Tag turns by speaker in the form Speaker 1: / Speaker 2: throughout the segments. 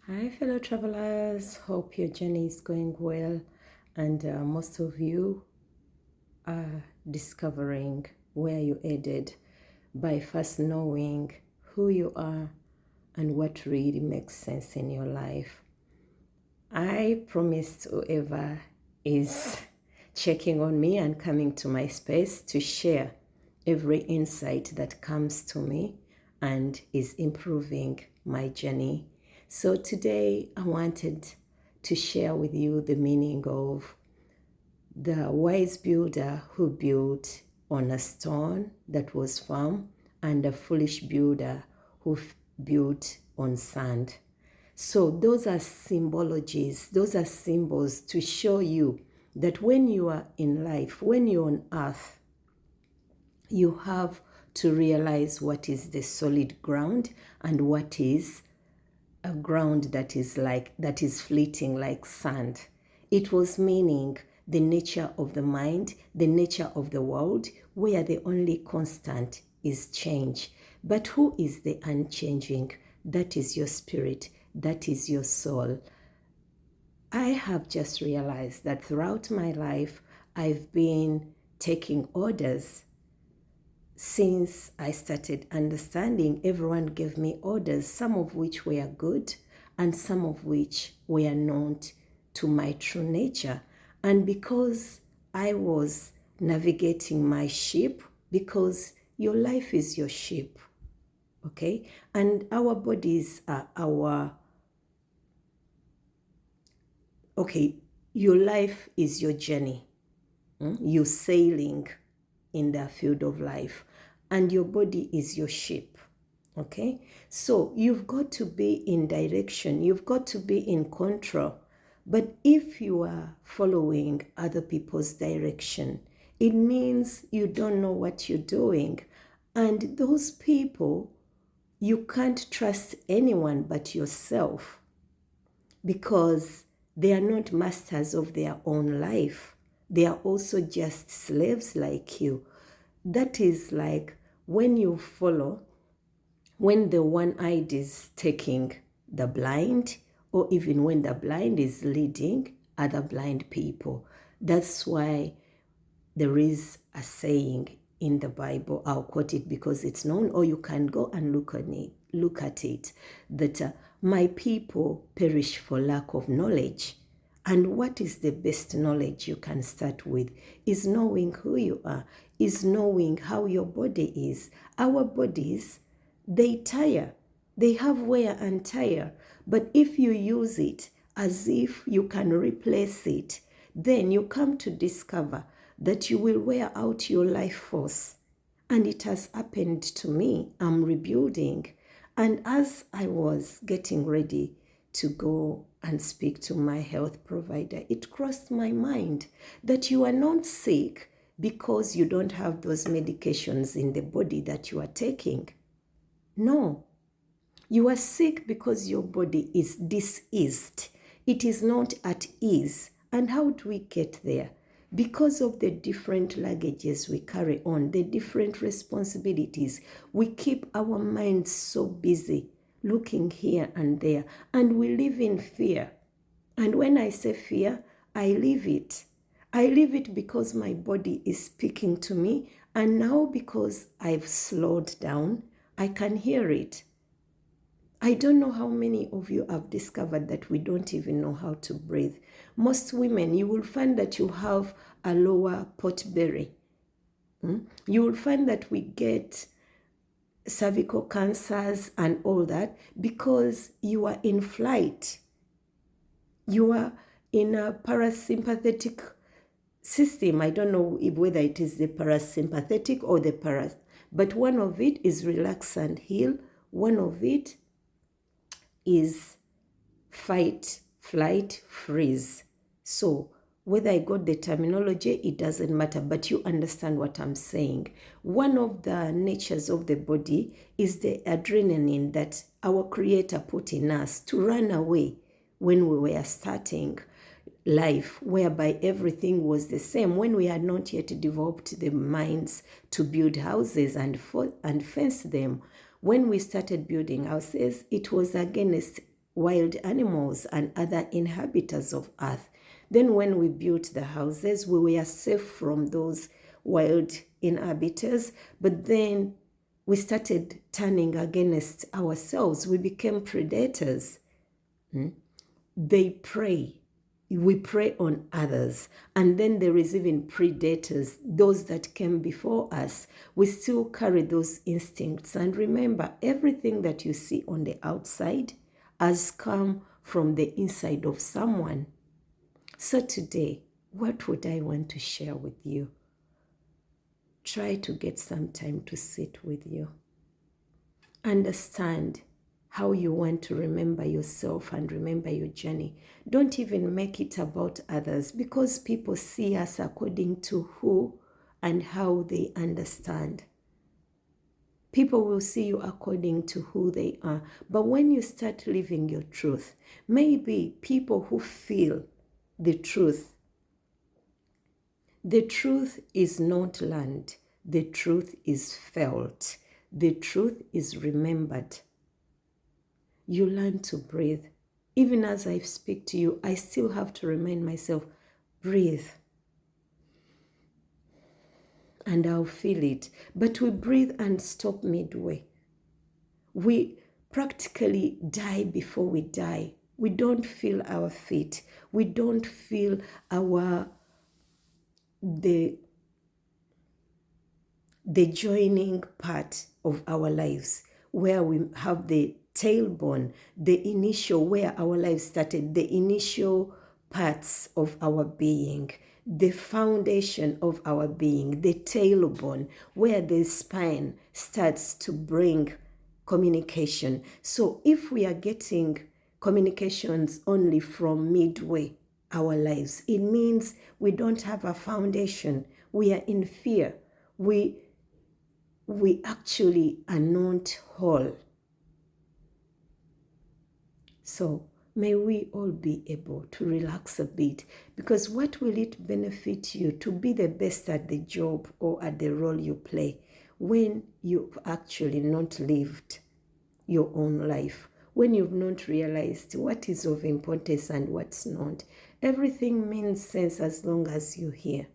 Speaker 1: Hi, fellow travelers. Hope your journey is going well, and most of you are discovering where you headed by first knowing who you are and what really makes sense in your life. I promised whoever is checking on me and coming to my space to share every insight that comes to me and is improving my journey. So today I wanted to share with you the meaning of the wise builder who built on a stone that was firm and a foolish builder who built on sand. So those are symbologies, those are symbols to show you that when you are in life, when you're on earth, you have to realize what is the solid ground and what is a ground that is fleeting like sand. It was meaning the nature of the mind, the nature of the world, where the only constant is change. But who is the unchanging? That is your spirit, that is your soul. I have just realized that throughout my life, I've been taking orders. Since I started understanding, everyone gave me orders, some of which were good and some of which were not to my true nature. And because I was navigating my ship, because your life is your ship, okay? And our bodies are your life is your journey. You sailing in the field of life, and your body is your ship. Okay, so you've got to be in direction, you've got to be in control. But if you are following other people's direction, it means you don't know what you're doing. And those people, you can't trust anyone but yourself, because they are not masters of their own life. They are also just slaves like you. That is like when you follow, when the one-eyed is taking the blind, or even when the blind is leading other blind people. That's why there is a saying in the Bible. I'll quote it because it's known, or you can go and look at it, that my people perish for lack of knowledge. And what is the best knowledge you can start with is knowing who you are, is knowing how your body is. Our bodies, they tire. They have wear and tear. But if you use it as if you can replace it, then you come to discover that you will wear out your life force. And it has happened to me. I'm rebuilding. And as I was getting ready to go and speak to my health provider, it crossed my mind that you are not sick because you don't have those medications in the body that you are taking. No, you are sick because your body is diseased. It is not at ease. And how do we get there? Because of the different luggages we carry on, the different responsibilities. We keep our minds so busy looking here and there, and we live in fear. And when I say fear, I live it. I live it because my body is speaking to me, and now because I've slowed down, I can hear it. I don't know how many of you have discovered that we don't even know how to breathe. Most women, you will find that you have a lower potbelly. You will find that we get cervical cancers and all that because you are in flight. You are in a parasympathetic system. I don't know whether it is the parasympathetic or the but one of it is relax and heal. One of it is fight, flight, freeze. So whether I got the terminology, it doesn't matter, but you understand what I'm saying. One of the natures of the body is the adrenaline that our Creator put in us to run away when we were starting life, whereby everything was the same, when we had not yet developed the minds to build houses and fence them. When we started building houses, it was against wild animals and other inhabitants of earth. Then when we built the houses, we were safe from those wild inhabitants, but then we started turning against ourselves. We became predators. They prey. We prey on others. And then there is even predators, those that came before us. We still carry those instincts. And remember, everything that you see on the outside has come from the inside of someone. So today, what would I want to share with you? Try to get some time to sit with you. Understand how you want to remember yourself and remember your journey. Don't even make it about others, because people see us according to who and how they understand. People will see you according to who they are. But when you start living your truth, maybe people who feel the truth is not learned. The truth is felt. The truth is remembered. You learn to breathe. Even as I speak to you, I still have to remind myself, breathe. And I'll feel it. But we breathe and stop midway. We practically die before we die. We don't feel our feet. We don't feel the joining part of our lives, where we have the tailbone, the initial, where our lives started, the initial parts of our being, the foundation of our being, the tailbone, where the spine starts to bring communication. So if we are getting communications only from midway our lives, it means we don't have a foundation. We are in fear. We actually are not whole. So may we all be able to relax a bit, because what will it benefit you to be the best at the job or at the role you play when you've actually not lived your own life, when you've not realized what is of importance and what's not? Everything means sense as long as you're here.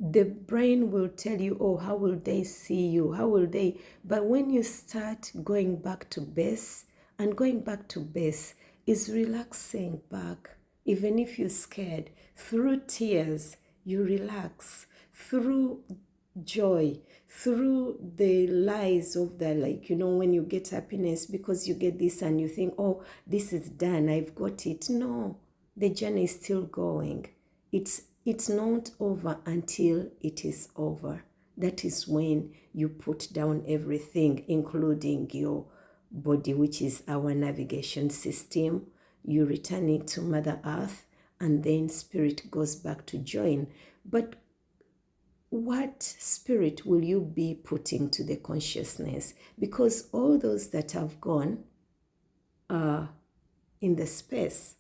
Speaker 1: The brain will tell you, oh, how will they see you? How will they? But when you start going back to base, and going back to base is relaxing back, even if you're scared, through tears, you relax, through joy, through the lies of the, like, when you get happiness because you get this and you think, oh, this is done, I've got it. No, the journey is still going. It's not over until it is over. That is when you put down everything, including your body, which is our navigation system. You return it to Mother Earth, and then spirit goes back to join. But what spirit will you be putting to the consciousness? Because all those that have gone are in the space.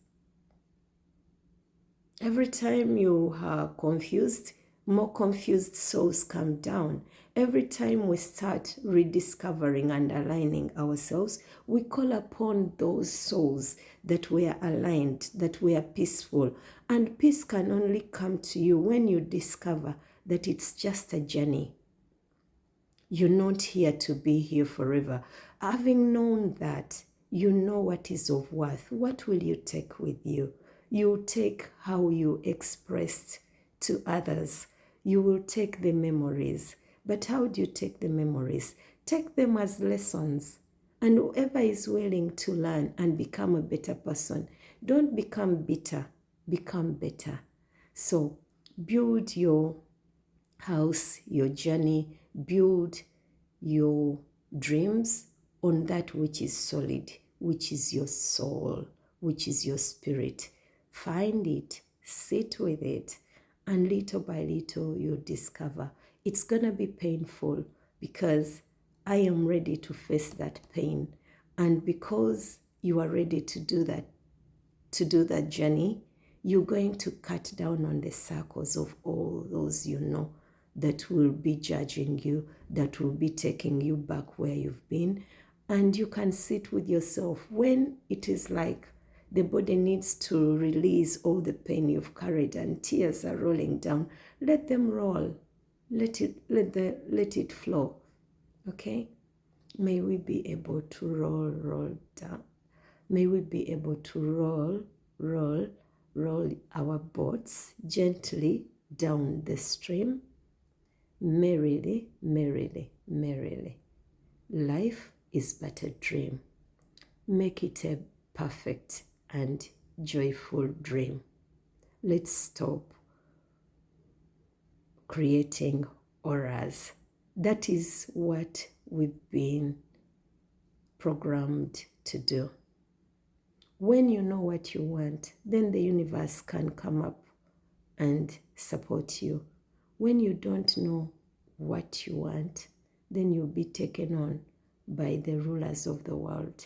Speaker 1: Every time you are confused, more confused souls come down. Every time we start rediscovering and aligning ourselves, we call upon those souls that were aligned, that were peaceful. And peace can only come to you when you discover that it's just a journey. You're not here to be here forever. Having known that, you know what is of worth. What will you take with you? You take how you expressed to others. You will take the memories. But how do you take the memories? Take them as lessons. And whoever is willing to learn and become a better person, don't become bitter, become better. So build your house, your journey, build your dreams on that which is solid, which is your soul, which is your spirit. Find it, sit with it, and little by little you'll discover. It's going to be painful, because I am ready to face that pain. And because you are ready to do that journey, you're going to cut down on the circles of all those that will be judging you, that will be taking you back where you've been. And you can sit with yourself when it is like the body needs to release all the pain you've carried and tears are rolling down. Let them roll. Let it flow. Okay? May we be able to roll down. May we be able to roll our boats gently down the stream, merrily, merrily, merrily. Life is but a dream. Make it a perfect and joyful dream. Let's stop creating auras. That is what we've been programmed to do. When you know what you want, then the universe can come up and support you. When you don't know what you want, then you'll be taken on by the rulers of the world.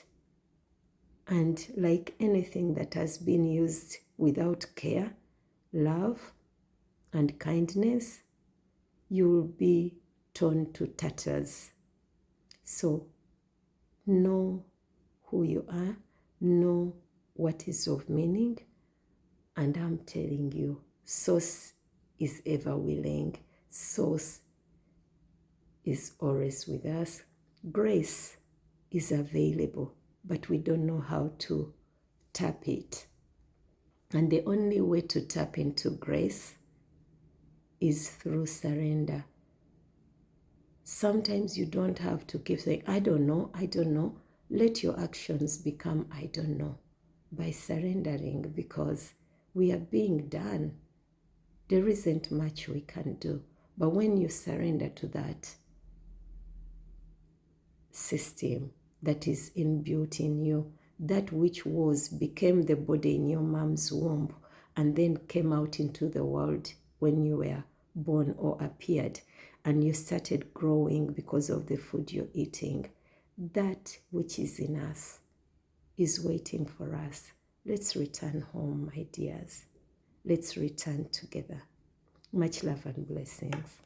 Speaker 1: And like anything that has been used without care, love, and kindness, you will be torn to tatters. So know who you are, know what is of meaning, and I'm telling you, Source is ever willing. Source is always with us. Grace is available, but we don't know how to tap it. And the only way to tap into grace is through surrender. Sometimes you don't have to keep saying, I don't know. Let your actions become, I don't know, by surrendering, because we are being done. There isn't much we can do. But when you surrender to that system that is inbuilt in you, that which was became the body in your mom's womb and then came out into the world when you were born or appeared, and you started growing because of the food you're eating, that which is in us is waiting for us. Let's return home, my dears. Let's return together. Much love and blessings.